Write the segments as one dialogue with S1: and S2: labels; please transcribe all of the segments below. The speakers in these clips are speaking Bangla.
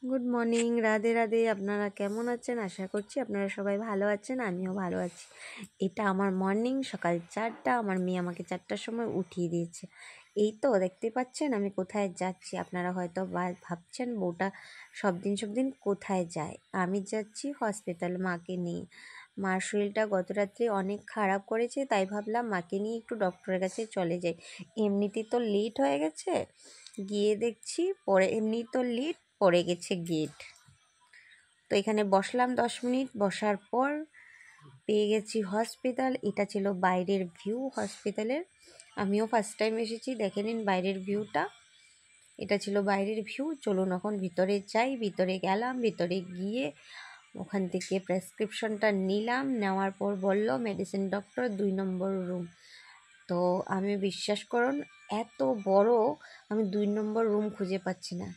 S1: Good morning, Radhe Radhe. আপনারা কেমন আছেন? আশা করছি আপনারা সবাই ভালো আছেন, আমিও ভালো আছি। এটা আমার মর্নিং, সকাল 4টা। আমার মেয়ে আমাকে 4টার সময় উঠিয়ে দিয়েছে। এই তো দেখতে পাচ্ছেন আমি কোথায় যাচ্ছি। আপনারা হয়তো ভাবছেন বউটা সব দিন কোথায় যায়। আমি যাচ্ছি হসপিটাল মাকে নিয়ে। মার শরীরটা গত রাত্রে অনেক খারাপ করেছে, তাই ভাবলাম মাকে নিয়ে একটু ডক্টরের কাছে চলে যাই। এমনিতেই তো লেট হয়ে গেছে, গিয়ে দেখছি পরে এমনি তো লেট পড়ে গেছে গেট। তো এখানে বসলাম 10 মিনিট, বসার পর পেয়ে গেছি হসপিটাল। এটা ছিল বাইরের ভিউ হসপিটালের। আমিও ফার্স্ট টাইম এসেছি, দেখে নিন বাইরের ভিউটা। এটা ছিল বাইরের ভিউ। চলুন এখন ভিতরে যাই। ভিতরে গেলাম, ভিতরে গিয়ে ওখান থেকে প্রেসক্রিপশনটা নিলাম। নেওয়ার পর বলল মেডিসিন ডক্টর 2 নম্বর রুম। তো আমি বিশ্বাস করুন এত বড়, আমি 2 নম্বর রুম খুঁজে পাচ্ছি না।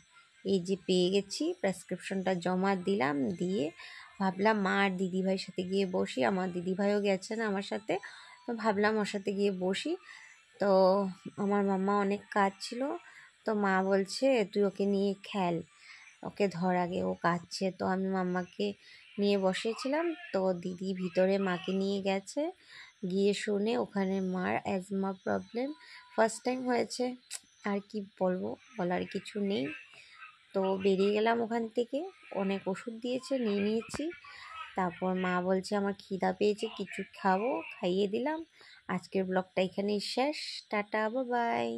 S1: এই যে পেয়ে গেছি, প্রেসক্রিপশনটা জমা দিলাম। দিয়ে ভাবলাম মা আর দিদিভাইয়ের সাথে গিয়ে বসি। আমার দিদিভাইও গেছে না আমার সাথে, তো ভাবলাম ওর সাথে গিয়ে বসি। তো আমার মাম্মা অনেক কাজ ছিল, তো মা বলছে তুই ওকে নিয়ে খেল, ওকে ধর আগে, ও কাঁদছে। তো আমি মাম্মাকে নিয়ে বসেছিলাম। তো দিদি ভিতরে মাকে নিয়ে গেছে, গিয়ে শুনে ওখানে মার অ্যাজমা প্রবলেম ফার্স্ট টাইম হয়েছে। আর কি বলবো, বলার কিছু নেই। তো বেরিয়ে গেলাম ওখান থেকে। অনেক ওষুধ দিয়েছে, নিয়ে নিয়েছি। তারপর মা বলছে আমার খিদা পেয়েছে, কিছু খাবো, খাইয়ে দিলাম। আজকের ব্লগটা এখানেই শেষ। Tata, bye bye.